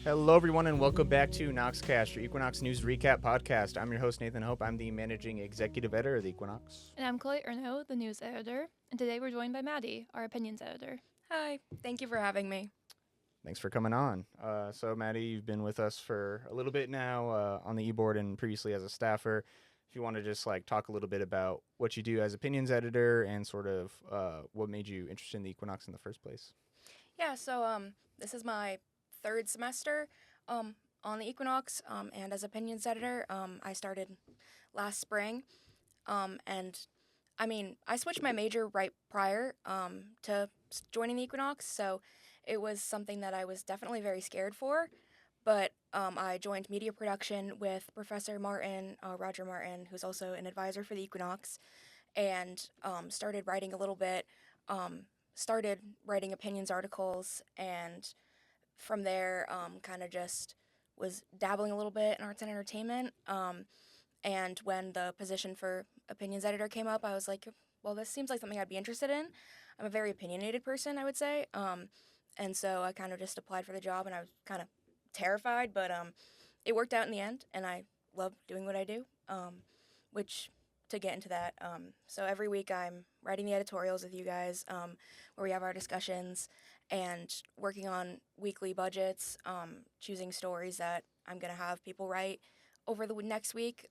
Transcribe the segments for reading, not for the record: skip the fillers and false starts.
Hello, everyone, and welcome back to Noxcast, your Equinox News Recap podcast. I'm your host, Nathan Hope. I'm the managing executive editor of the Equinox. And I'm Chloe Erno, the news editor. And today we're joined by Maddy, our opinions editor. Hi, thank you for having me. Thanks for coming on. So, Maddy, you've been with us for a little bit now on the e-board and previously as a staffer. If you want to just talk a little bit about what you do as opinions editor and sort of what made you interested in the Equinox in the first place. Yeah, so this is my third semester on the Equinox, and as opinions editor, I started last spring, and I mean, I switched my major right prior to joining the Equinox, so it was something that I was definitely very scared for, but I joined media production with Professor Martin, Roger Martin, who's also an advisor for the Equinox, and started writing a little bit, started writing opinions articles, and from there, kind of just was dabbling a little bit in arts and entertainment. And when the position for opinions editor came up, I was like, well, this seems like something I'd be interested in. I'm a very opinionated person, I would say. And so I kind of just applied for the job, and I was kind of terrified, but it worked out in the end, and I love doing what I do, which to get into that. So every week I'm writing the editorials with you guys, where we have our discussions and working on weekly budgets, choosing stories that I'm going to have people write over the next week.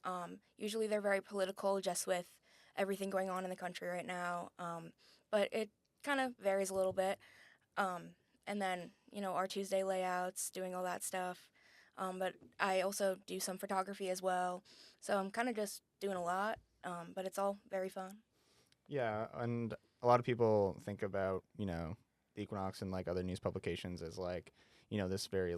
Usually they're very political, just with everything going on in the country right now, but it kind of varies a little bit. And then, our Tuesday layouts, doing all that stuff. But I also do some photography as well. So I'm kind of just doing a lot, but it's all very fun. Yeah, and a lot of people think about, the Equinox and other news publications as this very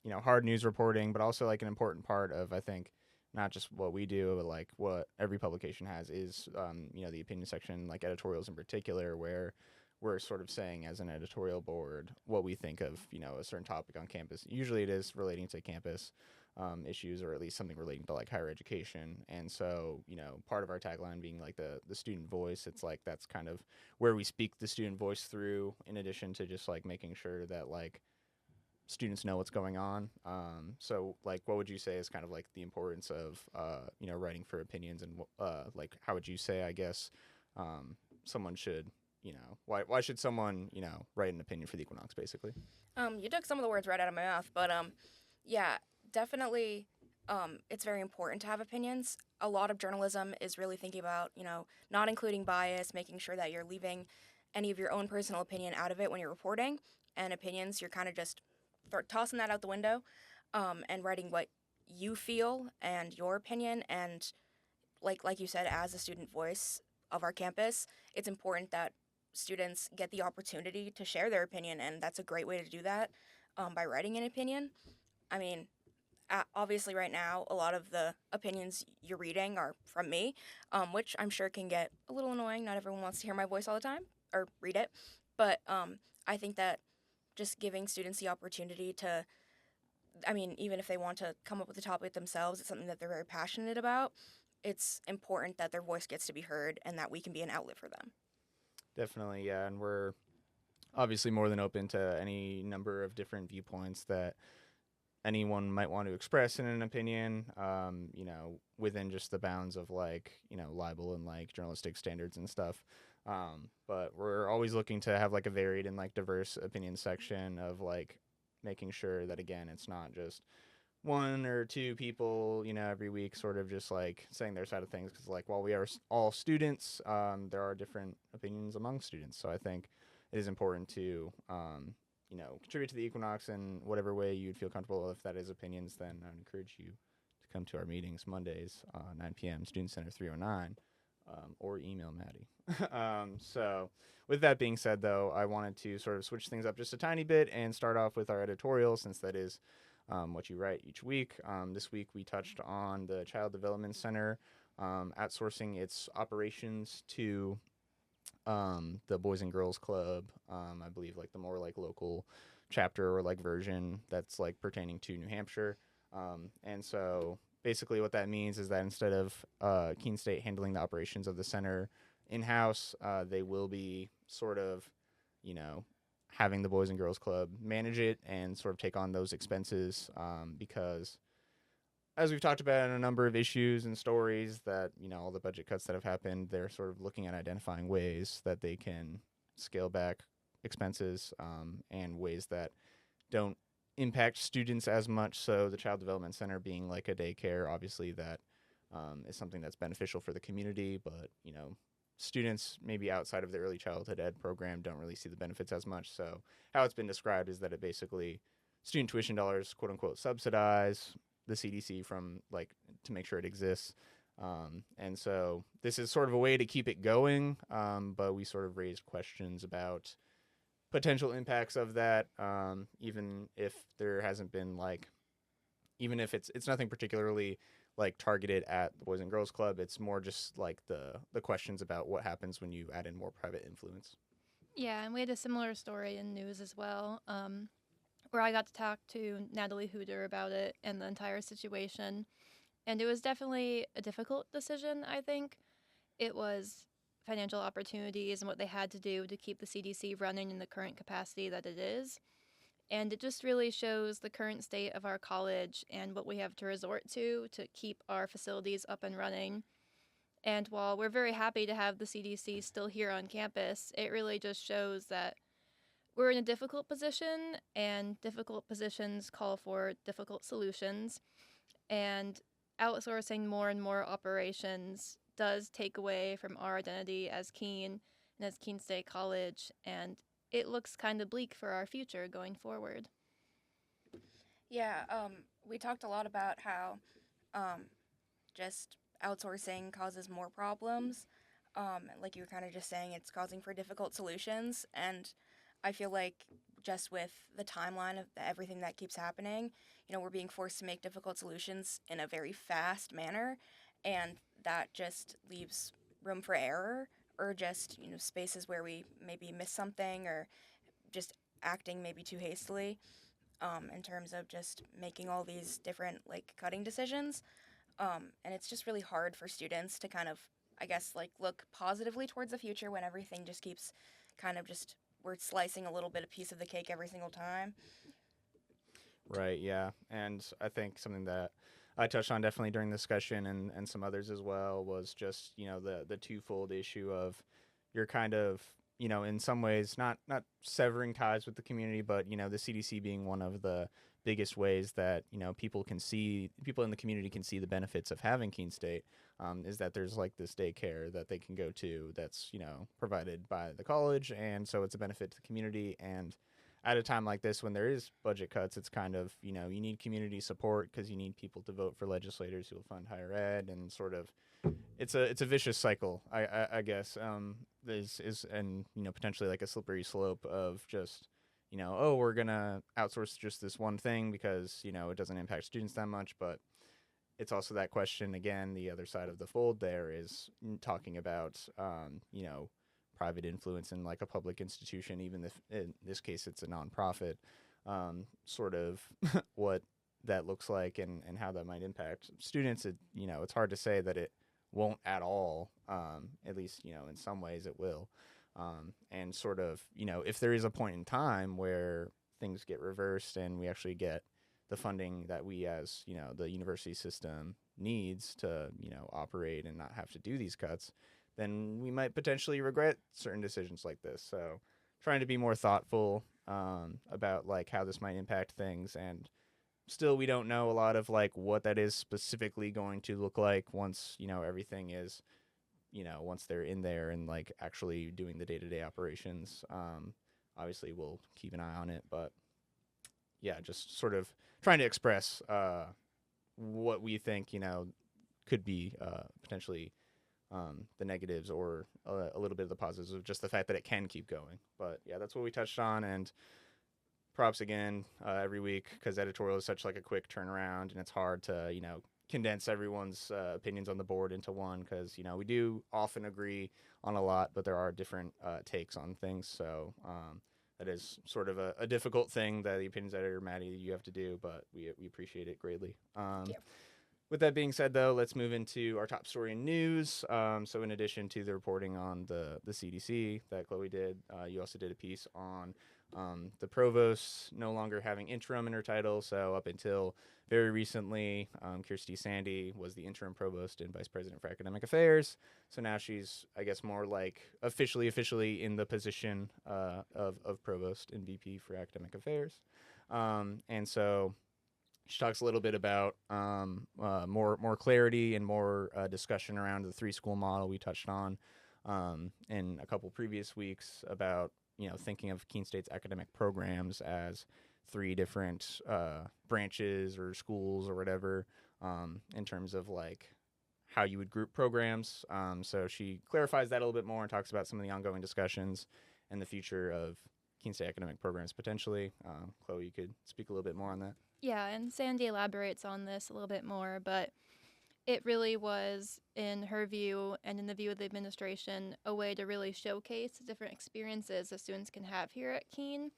hard news reporting, but also an important part of, I think, not just what we do, but what every publication has is, the opinion section, editorials in particular, where we're sort of saying as an editorial board what we think of, a certain topic on campus. Usually it is relating to campus issues, or at least something relating to higher education. And so, part of our tagline being the student voice, it's that's kind of where we speak the student voice through, in addition to just making sure that students know what's going on. So what would you say is kind of the importance of writing for opinions, and how would you say, I guess, someone should, why should someone write an opinion for the Equinox, basically? You took some of the words right out of my mouth, but yeah, definitely, it's very important to have opinions. A lot of journalism is really thinking about, not including bias, making sure that you're leaving any of your own personal opinion out of it when you're reporting. And opinions, you're kind of just tossing that out the window, and writing what you feel and your opinion. And like you said, as a student voice of our campus, it's important that students get the opportunity to share their opinion, and that's a great way to do that, by writing an opinion. I mean, obviously right now a lot of the opinions you're reading are from me, which I'm sure can get a little annoying. Not everyone wants to hear my voice all the time or read it, but I think that just giving students the opportunity to, even if they want to come up with a topic themselves, it's something that they're very passionate about, it's important that their voice gets to be heard and that we can be an outlet for them. Definitely, yeah, and we're obviously more than open to any number of different viewpoints that anyone might want to express in an opinion, within just the bounds of libel and journalistic standards and stuff. But we're always looking to have a varied and diverse opinion section of making sure that, again, it's not just one or two people, every week sort of just saying their side of things, because while we are all students, there are different opinions among students. So I think it is important to contribute to the Equinox in whatever way you'd feel comfortable. If that is opinions, then I would encourage you to come to our meetings Mondays, 9 p.m., Student Center 309, or email Maddy. So with that being said, though, I wanted to sort of switch things up just a tiny bit and start off with our editorial, since that is what you write each week. This week we touched on the Child Development Center outsourcing its operations to the Boys and Girls Club. I believe the more local chapter or version that's pertaining to New Hampshire. And so basically what that means is that instead of Keene State handling the operations of the center in-house, they will be sort of, having the Boys and Girls Club manage it and sort of take on those expenses, because as we've talked about in a number of issues and stories that, all the budget cuts that have happened, they're sort of looking at identifying ways that they can scale back expenses, and ways that don't impact students as much. So the Child Development Center being like a daycare, obviously that is something that's beneficial for the community, but, students maybe outside of the early childhood ed program don't really see the benefits as much. So how it's been described is that it basically student tuition dollars, quote unquote, subsidize the CDC from to make sure it exists. And so this is sort of a way to keep it going. But we sort of raised questions about potential impacts of that, even if there hasn't been even if it's nothing particularly targeted at the Boys and Girls Club. It's more just the questions about what happens when you add in more private influence. Yeah, and we had a similar story in news as well, where I got to talk to Natalie Hooter about it and the entire situation. And it was definitely a difficult decision, I think. It was financial opportunities and what they had to do to keep the CDC running in the current capacity that it is. And it just really shows the current state of our college and what we have to resort to keep our facilities up and running. And while we're very happy to have the CDC still here on campus, it really just shows that we're in a difficult position, and difficult positions call for difficult solutions. And outsourcing more and more operations does take away from our identity as Keene and as Keene State College, and it looks kind of bleak for our future going forward. Yeah, we talked a lot about how just outsourcing causes more problems. Like you were kind of just saying, it's causing for difficult solutions. And I feel like just with the timeline of everything that keeps happening, we're being forced to make difficult solutions in a very fast manner. And that just leaves room for error, or just, spaces where we maybe miss something, or just acting maybe too hastily, in terms of just making all these different cutting decisions. And it's just really hard for students to kind of, I guess, look positively towards the future when everything just keeps kind of just, we're slicing a little bit of piece of the cake every single time. Right, yeah. And I think something that I touched on definitely during the discussion, and some others as well, was just, the twofold issue of you're kind of, in some ways not severing ties with the community, but, the CDC being one of the biggest ways that, people in the community can see the benefits of having Keene State, is that there's this daycare that they can go to that's, provided by the college. And so it's a benefit to the community. And at a time like this, when there is budget cuts, it's kind of, you need community support, because you need people to vote for legislators who will fund higher ed, and sort of it's a vicious cycle, I guess. And potentially a slippery slope of just, oh, we're gonna outsource just this one thing because it doesn't impact students that much. But it's also that question again, the other side of the fold there is talking about private influence in a public institution, even if in this case it's a nonprofit, sort of what that looks like, and how that might impact students. It's hard to say that it won't at all, at least in some ways it will, and sort of if there is a point in time where things get reversed and we actually get the funding that we as the university system needs to operate and not have to do these cuts, then we might potentially regret certain decisions like this. So trying to be more thoughtful about how this might impact things. And still, we don't know a lot of what that is specifically going to look like once everything is once they're in there and actually doing the day-to-day operations. Obviously we'll keep an eye on it, but yeah, just sort of trying to express what we think could be potentially the negatives, or a little bit of the positives of just the fact that it can keep going. But yeah, that's what we touched on. And props again every week, because editorial is such a quick turnaround, and it's hard to condense everyone's opinions on the board into one, because we do often agree on a lot, but there are different takes on things. So that is sort of a difficult thing that the opinions editor Maddy you have to do, but we appreciate it greatly. Yeah. With that being said, though, let's move into our top story in news. So in addition to the reporting on the CDC that Chloe did, you also did a piece on the provost no longer having interim in her title. So up until very recently, Kirsti Sandy was the interim provost and vice president for academic affairs. So now she's, I guess, more like officially in the position of provost and VP for academic affairs. And so she talks a little bit about more clarity and more discussion around the 3-school model we touched on in a couple previous weeks about thinking of Keene State's academic programs as 3 different branches or schools or whatever in terms of like how you would group programs. So she clarifies that a little bit more and talks about some of the ongoing discussions and the future of Keene State academic programs potentially. Chloe, you could speak a little bit more on that. Yeah, and Sandy elaborates on this a little bit more, but it really was, in her view and in the view of the administration, a way to really showcase the different experiences the students can have here at Keene.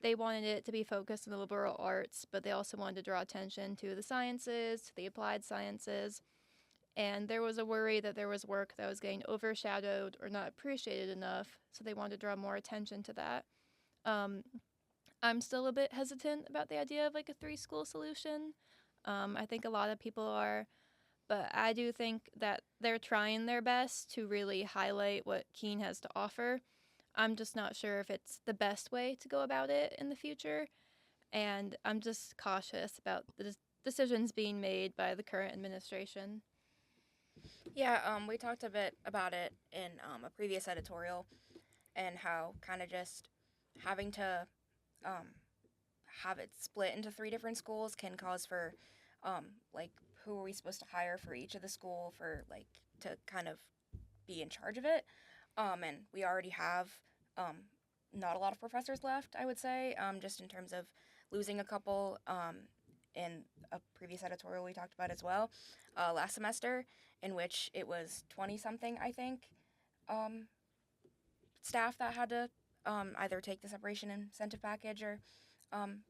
They wanted it to be focused on the liberal arts, but they also wanted to draw attention to the sciences, to the applied sciences, and there was a worry that there was work that was getting overshadowed or not appreciated enough, so they wanted to draw more attention to that. I'm still a bit hesitant about the idea of like a 3-school solution. I think a lot of people are, but I do think that they're trying their best to really highlight what Keene has to offer. I'm just not sure if it's the best way to go about it in the future, and I'm just cautious about the decisions being made by the current administration. Yeah, we talked a bit about it in a previous editorial, and how kind of just having to have it split into 3 different schools can cause for like who are we supposed to hire for each of the school for like to kind of be in charge of it. And we already have not a lot of professors left, I would say, just in terms of losing a couple in a previous editorial we talked about as well last semester, in which it was 20-something, I think, staff that had to either take the separation incentive package or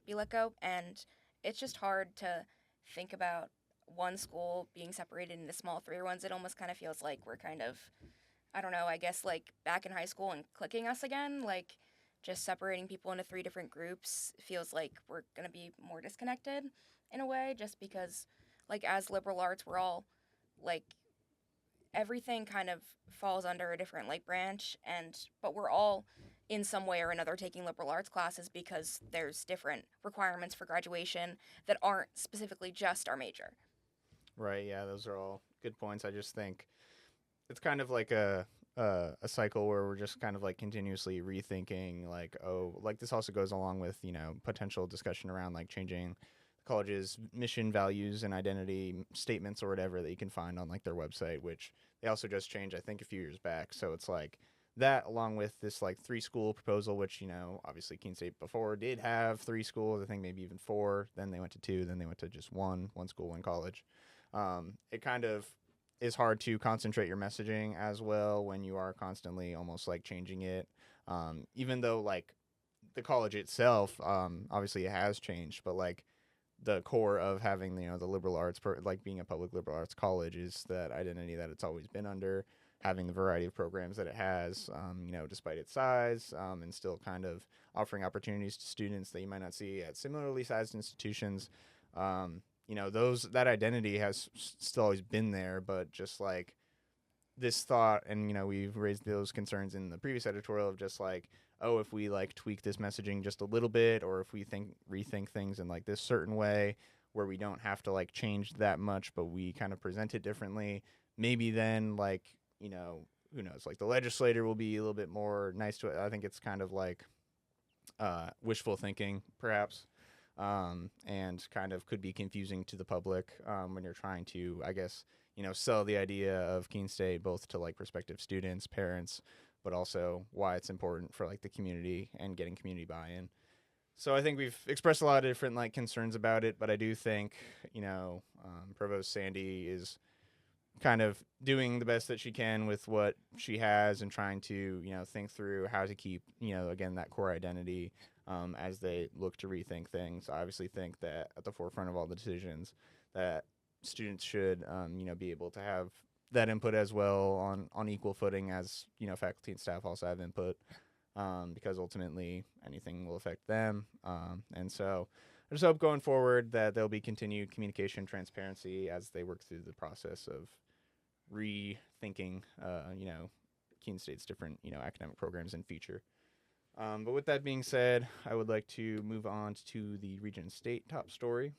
be let go. And it's just hard to think about one school being separated into small 3 ones. It almost kind of feels like we're kind of, I don't know, I guess like back in high school and clicking us again. Like just separating people into 3 different groups feels like we're going to be more disconnected in a way, just because like as liberal arts, we're all like everything kind of falls under a different like branch, but we're all in some way or another taking liberal arts classes because there's different requirements for graduation that aren't specifically just our major. Right, yeah, those are all good points. I just think it's kind of like a cycle where we're just kind of like continuously rethinking like, oh, like this also goes along with, potential discussion around like changing the college's mission, values, and identity statements or whatever that you can find on like their website, which they also just changed, I think, a few years back. So it's like that along with this like 3-school proposal, which, obviously Keene State before did have 3 schools, I think maybe even 4, then they went to 2, then they went to just one school, one college. It kind of is hard to concentrate your messaging as well when you are constantly almost like changing it. Even though like the college itself, obviously it has changed, but like the core of having, the liberal arts, like being a public liberal arts college is that identity that it's always been under, having the variety of programs that it has, despite its size, and still kind of offering opportunities to students that you might not see at similarly sized institutions. That identity has still always been there, but just like this thought, and we've raised those concerns in the previous editorial of just like, oh, if we like tweak this messaging just a little bit, or if we rethink things in like this certain way where we don't have to like change that much, but we kind of present it differently, maybe then like, who knows, like the legislator will be a little bit more nice to it. I think it's kind of like wishful thinking, perhaps. And kind of could be confusing to the public when you're trying to, I guess, sell the idea of Keene State both to like prospective students, parents, but also why it's important for like the community and getting community buy-in. So I think we've expressed a lot of different like concerns about it, but I do think, Provost Sandy is kind of doing the best that she can with what she has and trying to, think through how to keep, again, that core identity as they look to rethink things. I obviously think that at the forefront of all the decisions that students should, be able to have that input as well on equal footing as, faculty and staff also have input, because ultimately anything will affect them. And so I just hope going forward that there'll be continued communication, transparency as they work through the process of rethinking, Keene State's different, academic programs in future. But with that being said, I would like to move on to the Region State top story,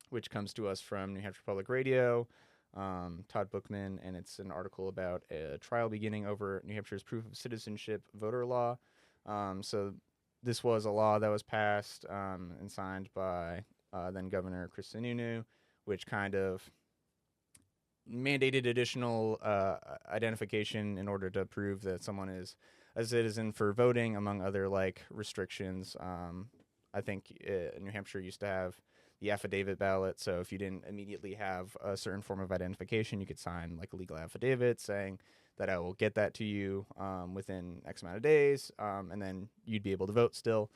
which comes to us from New Hampshire Public Radio, Todd Bookman, and it's an article about a trial beginning over New Hampshire's proof of citizenship voter law. So this was a law that was passed and signed by then Governor Chris Sununu, which kind of mandated additional identification in order to prove that someone is a citizen for voting, among other restrictions. I think New Hampshire used to have the affidavit ballot, so if you didn't immediately have a certain form of identification, you could sign a legal affidavit saying that I will get that to you within X amount of days, and then you'd be able to vote still.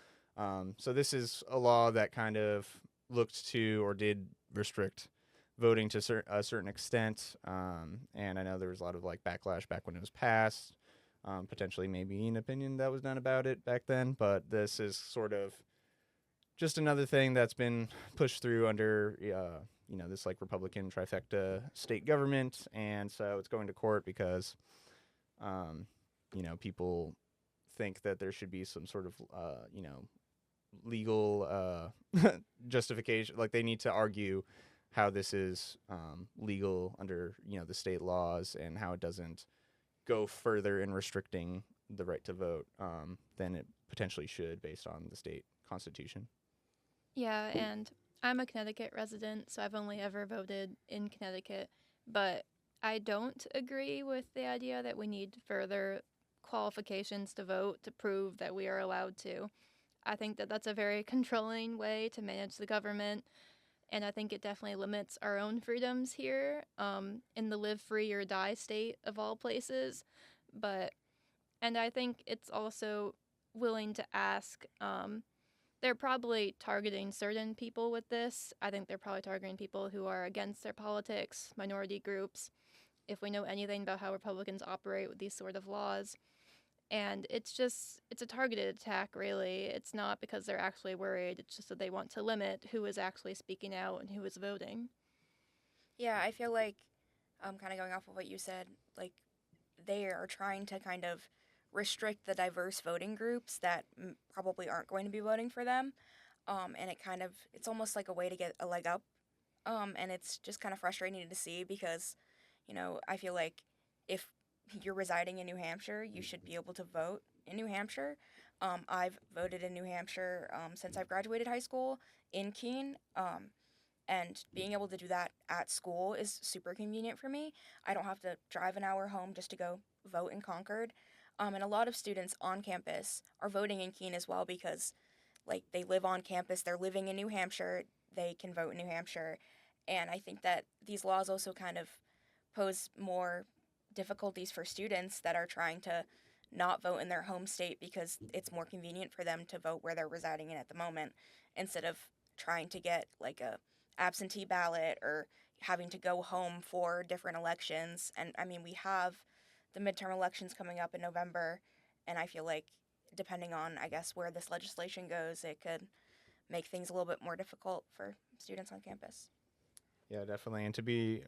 So this is a law that kind of looked to or did restrict voting to a certain extent, and I know there was a lot of backlash back when it was passed, potentially maybe an opinion that was done about it back then, but this is sort of just another thing that's been pushed through under this Republican trifecta state government, and so it's going to court because people think that there should be some sort of legal justification, they need to argue how this is legal under the state laws and how it doesn't go further in restricting the right to vote than it potentially should based on the state constitution. Yeah, and I'm a Connecticut resident, so I've only ever voted in Connecticut, but I don't agree with the idea that we need further qualifications to vote to prove that we are allowed to. I think that that's a very controlling way to manage the government, and I think it definitely limits our own freedoms here in the live free or die state of all places. And I think it's also willing to ask, they're probably targeting certain people with this. I think they're probably targeting people who are against their politics, minority groups, if we know anything about how Republicans operate with these sort of laws. And it's a targeted attack, really. It's not because they're actually worried. It's just that they want to limit who is actually speaking out and who is voting. Yeah, I feel like, kind of going off of what you said, they are trying to kind of restrict the diverse voting groups that probably aren't going to be voting for them. And it's almost like a way to get a leg up. And it's just kind of frustrating to see because, I feel like if you're residing in New Hampshire, you should be able to vote in New Hampshire. I've voted in New Hampshire since I've graduated high school in Keene, and being able to do that at school is super convenient for me. I don't have to drive an hour home just to go vote in Concord. And a lot of students on campus are voting in Keene as well because, they live on campus, they're living in New Hampshire, they can vote in New Hampshire. And I think that these laws also kind of pose more difficulties for students that are trying to not vote in their home state because it's more convenient for them to vote where they're residing in at the moment instead of trying to get a absentee ballot or having to go home for different elections. And I mean, we have the midterm elections coming up in November, and I feel like depending on, I guess, where this legislation goes, it could make things a little bit more difficult for students on campus. Yeah, definitely. And to be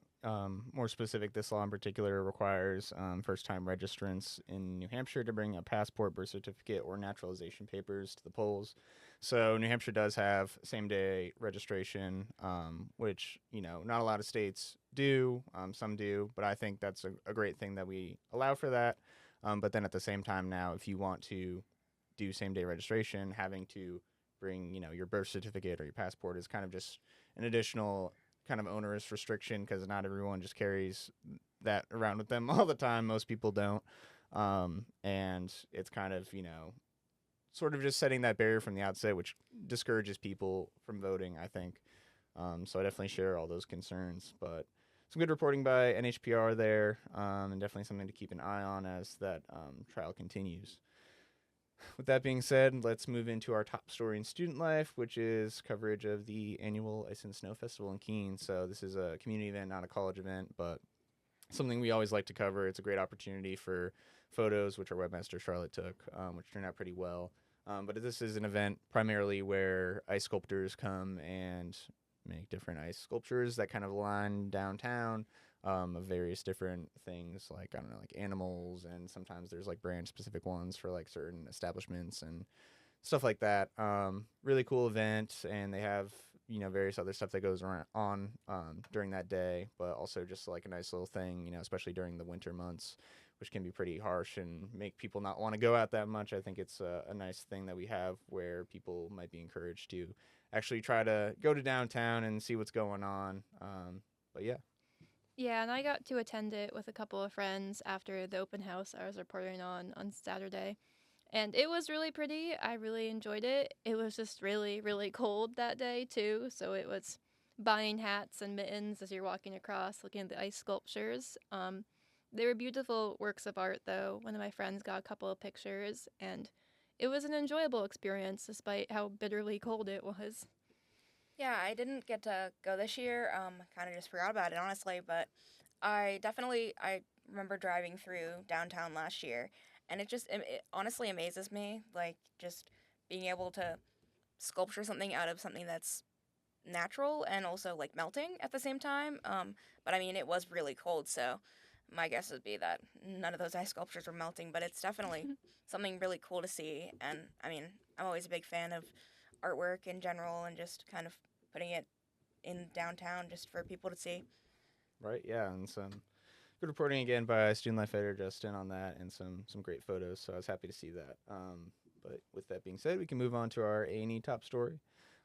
more specific, this law in particular requires first-time registrants in New Hampshire to bring a passport, birth certificate, or naturalization papers to the polls. So New Hampshire does have same-day registration, which, not a lot of states do. Some do, but I think that's a great thing that we allow for that. But then at the same time now, if you want to do same-day registration, having to bring, your birth certificate or your passport is kind of just an additional kind of onerous restriction because not everyone just carries that around with them all the time. Most people don't. And it's kind of, sort of just setting that barrier from the outset, which discourages people from voting, I think. So I definitely share all those concerns. But some good reporting by NHPR there, and definitely something to keep an eye on as that trial continues. with that being said, let's move into our top story in student life, which is coverage of the annual Ice and Snow Festival in Keene. So this is a community event, not a college event, but something we always like to cover. It's a great opportunity for photos, which our webmaster Charlotte took, which turned out pretty well. But this is an event primarily where ice sculptors come and make different ice sculptures that kind of line downtown, of various different things, like, I don't know, like animals, and sometimes there's like brand specific ones for like certain establishments and stuff like that. Really cool event, and they have, you know, various other stuff that goes on during that day, but also just like a nice little thing, you know, especially during the winter months, which can be pretty harsh and make people not want to go out that much. I think it's a nice thing that we have where people might be encouraged to actually try to go to downtown and see what's going on. But yeah. Yeah, and I got to attend it with a couple of friends after the open house I was reporting on Saturday. And it was really pretty. I really enjoyed it. It was just really, really cold that day, too. So it was buying hats and mittens as you're walking across, looking at the ice sculptures. They were beautiful works of art, though. One of my friends got a couple of pictures, and it was an enjoyable experience despite how bitterly cold it was. Yeah, I didn't get to go this year. Kind of just forgot about it, honestly. But I remember driving through downtown last year, and it honestly amazes me, like just being able to sculpture something out of something that's natural and also like melting at the same time. But I mean, it was really cold, so my guess would be that none of those ice sculptures were melting. But it's definitely something really cool to see, and I mean, I'm always a big fan of artwork in general and just kind of putting it in downtown just for people to see. Right, yeah, and some good reporting again by student life editor Justin on that, and some great photos. So I was happy to see that. But with that being said, we can move on to our A&E top story,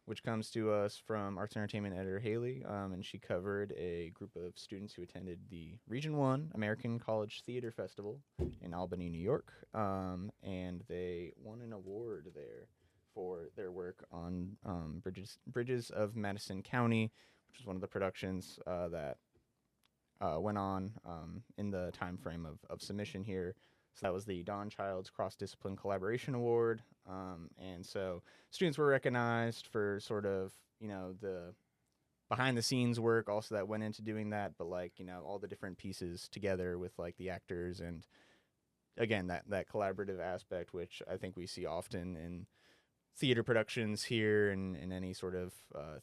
which comes to us from Arts and Entertainment editor Haley, and she covered a group of students who attended the Region 1 American College Theater Festival in Albany, New York, and they won an award there for their work on Bridges of Madison County, which is one of the productions that went on in the time frame of submission here. So that was the Don Childs Cross Discipline Collaboration Award, and so students were recognized for sort of, you know, the behind the scenes work also that went into doing that, but like, you know, all the different pieces together with like the actors, and again that collaborative aspect, which I think we see often in theater productions here, and any sort of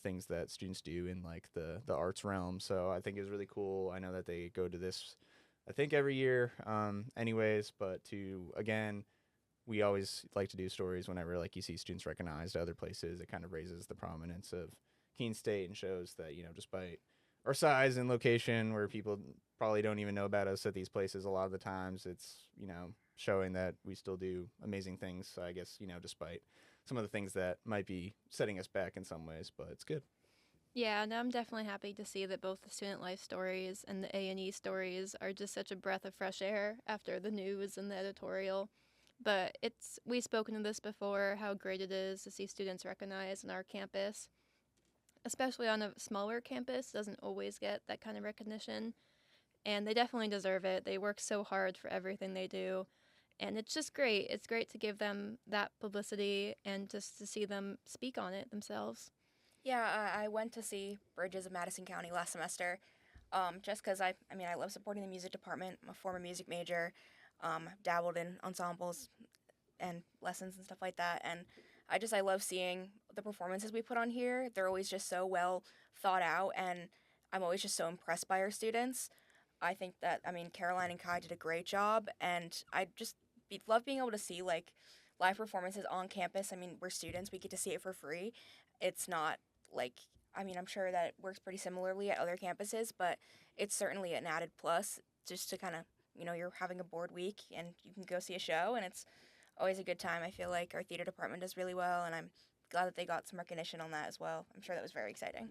things that students do in like the arts realm. So I think it was really cool. I know that they go to this, I think, every year anyways, but to, again, we always like to do stories whenever like you see students recognized at other places. It kind of raises the prominence of Keene State and shows that, you know, despite our size and location, where people probably don't even know about us at these places a lot of the times, it's, you know, showing that we still do amazing things, I guess, you know, despite some of the things that might be setting us back in some ways, but it's good. Yeah, and I'm definitely happy to see that both the student life stories and the A&E stories are just such a breath of fresh air after the news and the editorial. But we've spoken of this before, how great it is to see students recognized on our campus, especially on a smaller campus. Doesn't always get that kind of recognition, and they definitely deserve it. They work so hard for everything they do, and it's just great. It's great to give them that publicity and just to see them speak on it themselves. Yeah, I went to see Bridges of Madison County last semester, just because I mean, I love supporting the music department. I'm a former music major, dabbled in ensembles and lessons and stuff like that, and I love seeing the performances we put on here. They're always just so well thought out, and I'm always just so impressed by our students. I think that, I mean, Caroline and Kai did a great job, and love being able to see like live performances on campus. I mean, we're students, we get to see it for free. It's not like, I mean, I'm sure that it works pretty similarly at other campuses, but it's certainly an added plus just to kind of, you know, you're having a bored week and you can go see a show, and it's always a good time. I feel like our theater department does really well, and I'm glad that they got some recognition on that as well. I'm sure that was very exciting.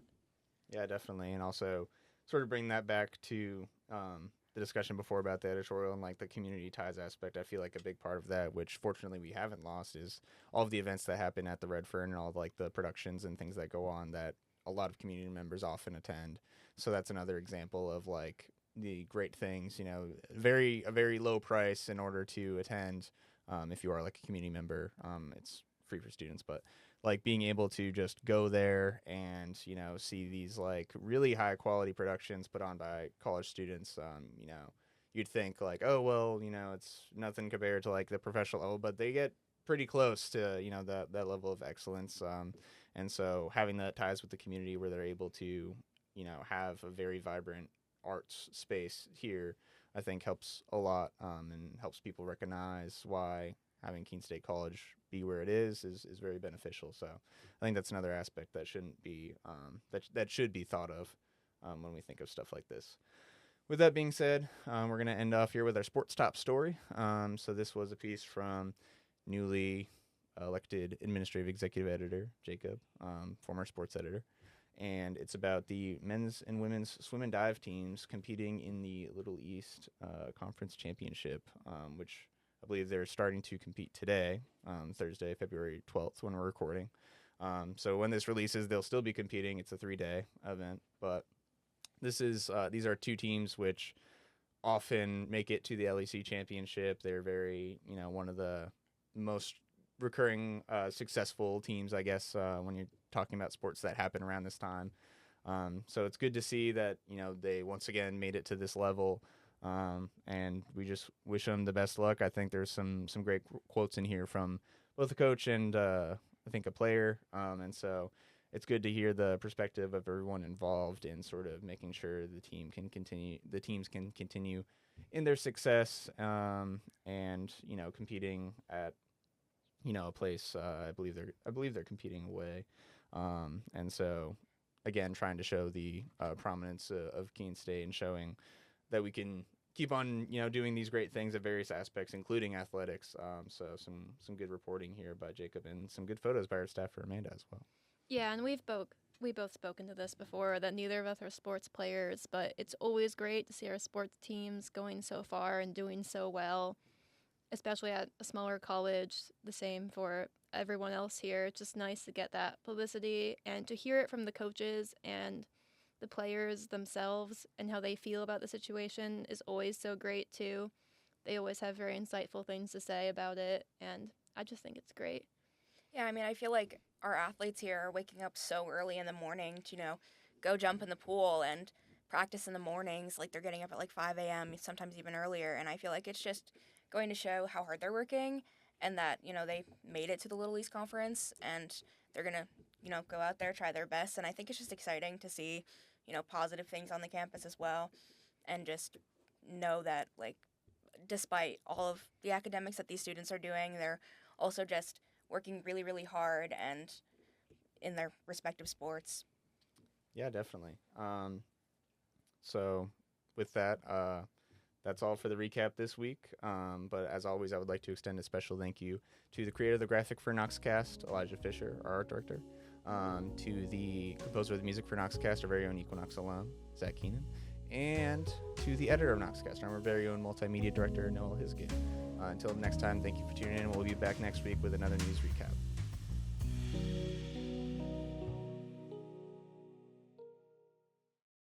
Yeah, definitely. And also sort of bring that back to the discussion before about the editorial and like the community ties aspect. I feel like a big part of that, which fortunately we haven't lost, is all of the events that happen at the Redfern and all of like the productions and things that go on that a lot of community members often attend. So that's another example of like the great things, you know, a very low price in order to attend If you are like a community member, it's free for students, but like being able to just go there and, you know, see these like really high quality productions put on by college students, you know, you'd think like, oh, well, you know, it's nothing compared to like the professional level, but they get pretty close to, you know, that level of excellence. And so having that ties with the community where they're able to, you know, have a very vibrant arts space here, I think helps a lot, and helps people recognize why having Keene State College be where it is very beneficial. So I think that's another aspect that shouldn't be, that should be thought of when we think of stuff like this. With that being said, we're going to end off here with our sports top story. So this was a piece from newly elected administrative executive editor Jacob, former sports editor, and it's about the men's and women's swim and dive teams competing in the Little East Conference Championship, which I believe they're starting to compete today, Thursday, February 12th, when we're recording. So when this releases, they'll still be competing. It's a 3-day event, but these are two teams which often make it to the LEC Championship. They're very, you know, one of the most recurring successful teams, I guess, when you're talking about sports that happen around this time. So it's good to see that, you know, they once again made it to this level, and we just wish them the best luck. I think there's some great quotes in here from both the coach and I think a player, and so it's good to hear the perspective of everyone involved in sort of making sure the teams can continue in their success, and, you know, competing at, you know, a place, I believe they're competing away, and so again trying to show the prominence of Keene State and showing that we can keep on, you know, doing these great things at various aspects, including athletics. So some good reporting here by Jacob and some good photos by our staffer Amanda as well. Yeah, and we both spoken to this before, that neither of us are sports players, but it's always great to see our sports teams going so far and doing so well, especially at a smaller college. The same for everyone else here. It's just nice to get that publicity and to hear it from the coaches and the players themselves and how they feel about the situation is always so great too. They always have very insightful things to say about it, and I just think it's great. Yeah, I mean, I feel like our athletes here are waking up so early in the morning to, you know, go jump in the pool and practice in the mornings. Like, they're getting up at like 5 a.m., sometimes even earlier. And I feel like it's just going to show how hard they're working and that, you know, they made it to the Little East Conference and they're going to, you know, go out there, try their best. And I think it's just exciting to see, you know, positive things on the campus as well. And just know that, like, despite all of the academics that these students are doing, they're also just working really, really hard and in their respective sports. Yeah, definitely. So with that, that's all for the recap this week. But as always, I would like to extend a special thank you to the creator of the graphic for Noxcast, Elijah Fisher, our art director, to the composer of the music for Noxcast, our very own Equinox alum, Zach Keenan, and to the editor of Noxcast, our very own multimedia director, Noelle Hisgen. Until next time, thank you for tuning in. We'll be back next week with another news recap.